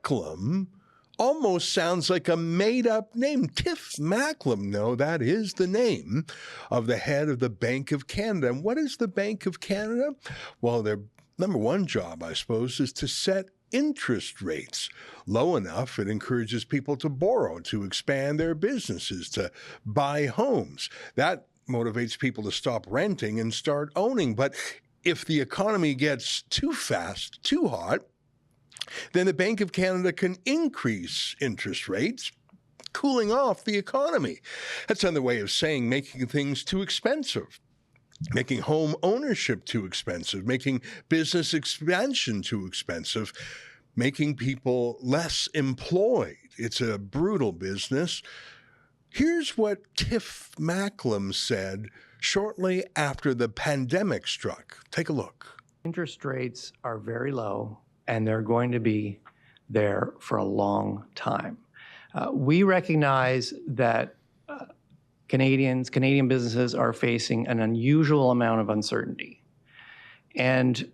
Macklem almost sounds like a made-up name. Tiff Macklem. No, that is the name of the head of the Bank of Canada. And what is the Bank of Canada? Well, their number one job, I suppose, is to set interest rates low enough it encourages people to borrow, to expand their businesses, to buy homes. That motivates people to stop renting and start owning. But if the economy gets too fast, too hot, then the Bank of Canada can increase interest rates, cooling off the economy. That's another way of saying making things too expensive, making home ownership too expensive, making business expansion too expensive, making people less employed. It's a brutal business. Here's what Tiff Macklem said shortly after the pandemic struck. Take a look. Interest rates are very low, and they're going to be there for a long time. We recognize that Canadian businesses are facing an unusual amount of uncertainty. And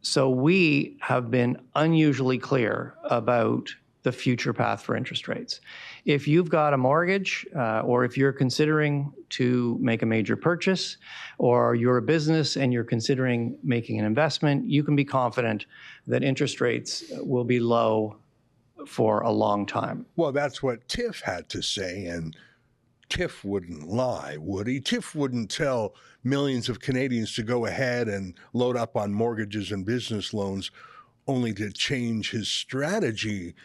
so we have been unusually clear about the future path for interest rates. If you've got a mortgage, or if you're considering to make a major purchase, or you're a business and you're considering making an investment, you can be confident that interest rates will be low for a long time. Well, that's what Tiff had to say, and Tiff wouldn't lie, would he? Tiff wouldn't tell millions of Canadians to go ahead and load up on mortgages and business loans only to change his strategy.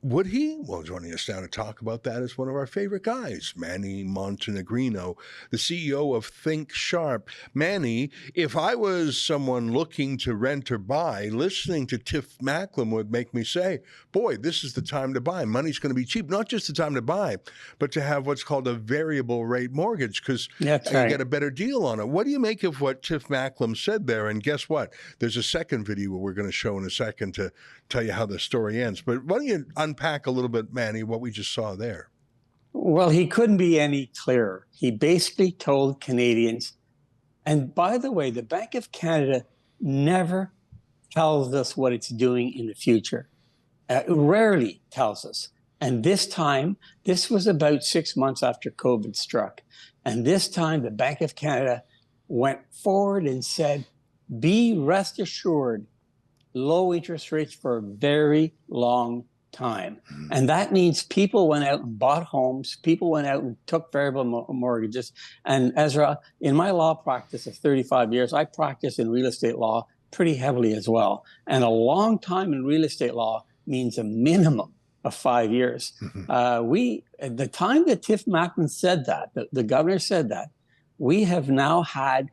Would he? Well, joining us now to talk about that is one of our favorite guys, Manny Montenegrino, the CEO of Think Sharp. Manny, if I was someone looking to rent or buy, listening to Tiff Macklem would make me say, boy, this is the time to buy. Money's going to be cheap. Not just the time to buy, but to have what's called a variable rate mortgage, because you get a better deal on it. What do you make of what Tiff Macklem said there? And guess what? There's a second video we're going to show in a second to tell you how the story ends. But why don't you unpack a little bit, Manny, what we just saw there? Well, he couldn't be any clearer. He basically told Canadians, and by the way, the Bank of Canada never tells us what it's doing in the future. It rarely tells us. And this time, this was about 6 months after COVID struck. And this time, the Bank of Canada went forward and said, be rest assured, low interest rates for a very long time. And that means people went out and bought homes, people went out and took variable mortgages. And Ezra, in my law practice of 35 years, I practice in real estate law pretty heavily as well. And a long time in real estate law means a minimum of 5 years. At the time that Tiff Macklem said that, the governor said that, we have now had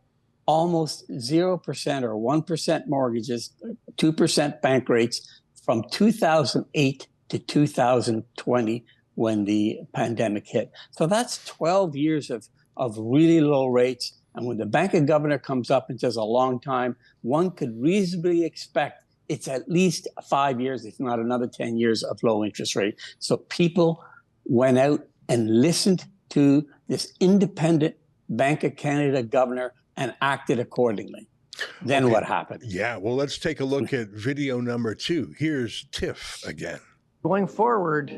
almost 0% or 1% mortgages, 2% bank rates from 2008 to 2020 when the pandemic hit. So that's 12 years of really low rates. And when the Bank of Governor comes up and says a long time, one could reasonably expect it's at least 5 years, if not another 10 years of low interest rate. So people went out and listened to this independent Bank of Canada governor and acted accordingly. Then what happened? Yeah, well, let's take a look at video number 2. Here's Tiff again. Going forward,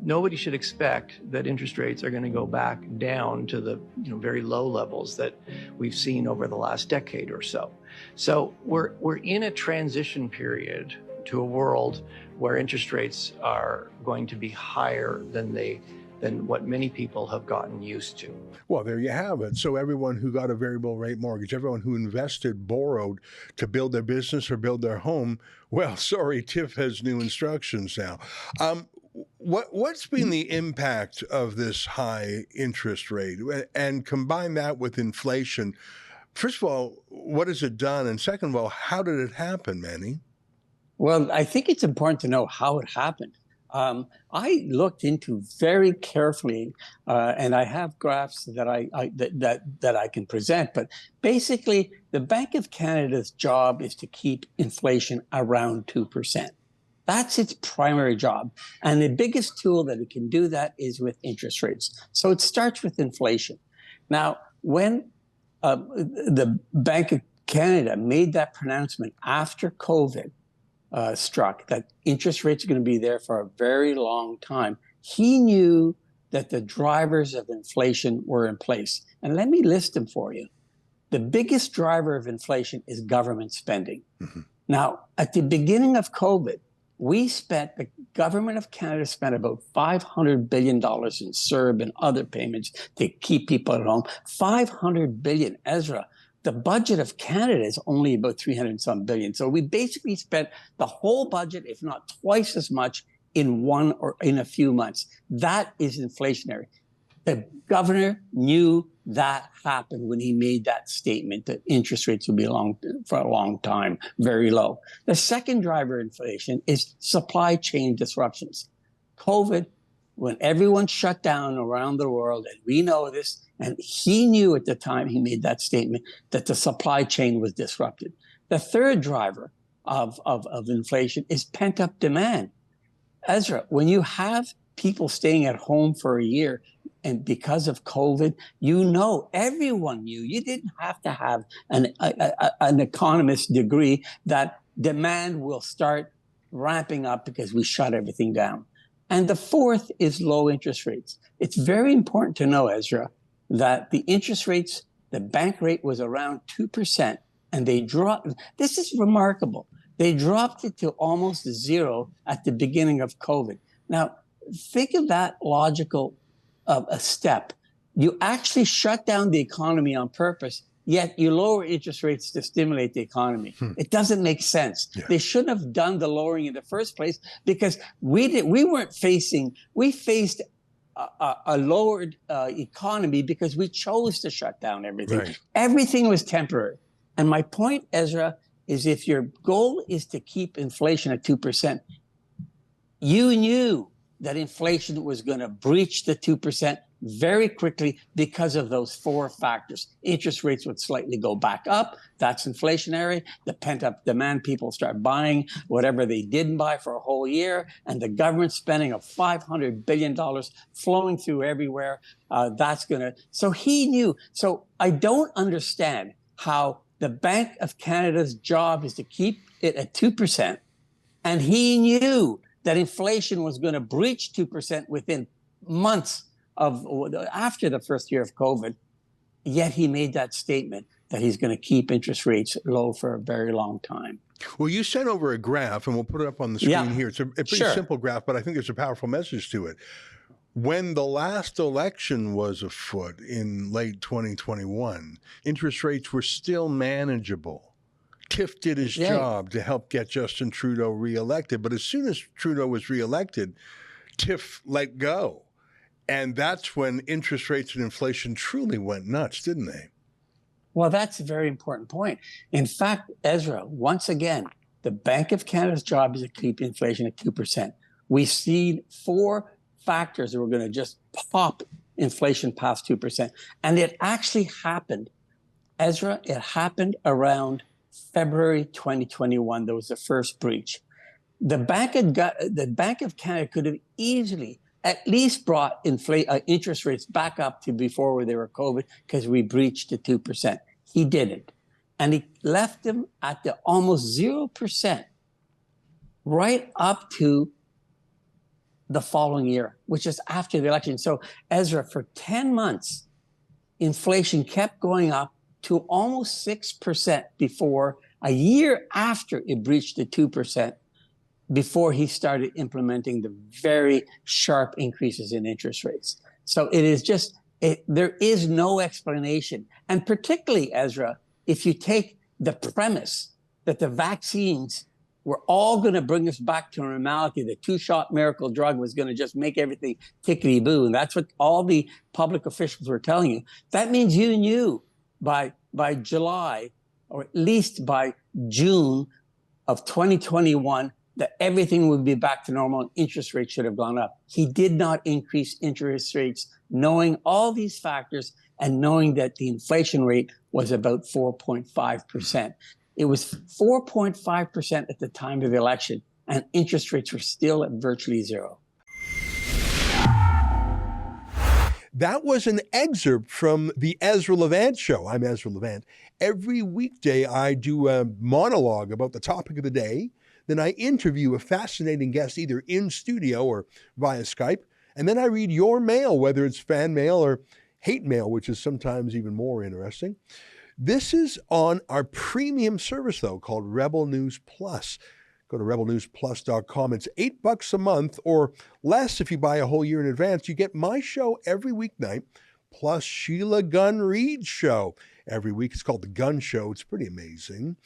nobody should expect that interest rates are going to go back down to the very low levels that we've seen over the last decade or so. So we're in a transition period to a world where interest rates are going to be higher than what many people have gotten used to. Well, there you have it. So everyone who got a variable rate mortgage, everyone who invested, borrowed to build their business or build their home, well, sorry, Tiff has new instructions now. What's been the impact of this high interest rate? And combine that with inflation. First of all, what has it done? And second of all, how did it happen, Manny? Well, I think it's important to know how it happened. I looked into very carefully, and I have graphs that I can present. But basically, the Bank of Canada's job is to keep inflation around 2%. That's its primary job, and the biggest tool that it can do that is with interest rates. So it starts with inflation. Now, when the Bank of Canada made that pronouncement after COVID, struck, that interest rates are going to be there for a very long time. He knew that the drivers of inflation were in place. And let me list them for you. The biggest driver of inflation is government spending. Mm-hmm. Now, at the beginning of COVID, the government of Canada spent about $500 billion in CERB and other payments to keep people at home. $500 billion, Ezra. The budget of Canada is only about 300 and some billion. So we basically spent the whole budget, if not twice as much, in one or in a few months. That is inflationary. The governor knew that happened when he made that statement that interest rates will be for a long time, very low. The second driver of inflation is supply chain disruptions. COVID, when everyone shut down around the world, and we know this, and he knew at the time he made that statement that the supply chain was disrupted. The third driver of inflation is pent-up demand. Ezra, when you have people staying at home for a year, and because of COVID, everyone knew, you didn't have to have an economist degree, that demand will start ramping up because we shut everything down. And the fourth is low interest rates. It's very important to know, Ezra, that the interest rates, the bank rate was around 2%, and they dropped. This is remarkable. They dropped it to almost zero at the beginning of COVID. Now, think of that logical a step. You actually shut down the economy on purpose, yet you lower interest rates to stimulate the economy. It doesn't make sense. Yeah. They shouldn't have done the lowering in the first place, because we faced a lowered economy because we chose to shut down everything. Right. Everything was temporary. And my point, Ezra, is if your goal is to keep inflation at 2%, you knew that inflation was going to breach the 2% very quickly because of those four factors. Interest rates would slightly go back up. That's inflationary. The pent-up demand, people start buying whatever they didn't buy for a whole year. And the government spending of $500 billion flowing through everywhere, that's going to... So he knew. So I don't understand how the Bank of Canada's job is to keep it at 2%. And he knew that inflation was going to breach 2% within months after the first year of COVID, yet he made that statement that he's going to keep interest rates low for a very long time. Well, you sent over a graph, and we'll put it up on the screen here. It's a pretty simple graph, but I think there's a powerful message to it. When the last election was afoot in late 2021, interest rates were still manageable. Tiff did his job to help get Justin Trudeau reelected. But as soon as Trudeau was reelected, Tiff let go. And that's when interest rates and inflation truly went nuts, didn't they? Well, that's a very important point. In fact, Ezra, once again, the Bank of Canada's job is to keep inflation at 2%. We see four factors that were going to just pop inflation past 2%. And it actually happened. Ezra, it happened around February 2021. There was the first breach. The Bank of Canada could have easily at least brought interest rates back up to before where they were COVID, because we breached the 2%. He didn't. And he left them at the almost 0% right up to the following year, which is after the election. So Ezra, for 10 months, inflation kept going up to almost 6% before, a year after it breached the 2%, before he started implementing the very sharp increases in interest rates. So it is just, there is no explanation. And particularly, Ezra, if you take the premise that the vaccines were all going to bring us back to normality, the two-shot miracle drug was going to just make everything tickety-boo, and that's what all the public officials were telling you. That means you knew by July, or at least by June of 2021, that everything would be back to normal and interest rates should have gone up. He did not increase interest rates, knowing all these factors and knowing that the inflation rate was about 4.5%. It was 4.5% at the time of the election, and interest rates were still at virtually zero. That was an excerpt from the Ezra Levant Show. I'm Ezra Levant. Every weekday, I do a monologue about the topic of the day. Then I interview a fascinating guest either in studio or via Skype. And then I read your mail, whether it's fan mail or hate mail, which is sometimes even more interesting. This is on our premium service, though, called Rebel News Plus. Go to rebelnewsplus.com. It's $8 a month or less if you buy a whole year in advance. You get my show every weeknight, plus Sheila Gunn Reid's show every week. It's called The Gun Show. It's pretty amazing.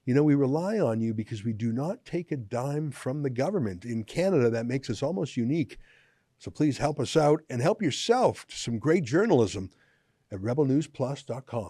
You know, we rely on you because we do not take a dime from the government. In Canada, that makes us almost unique. So please help us out and help yourself to some great journalism at rebelnewsplus.com.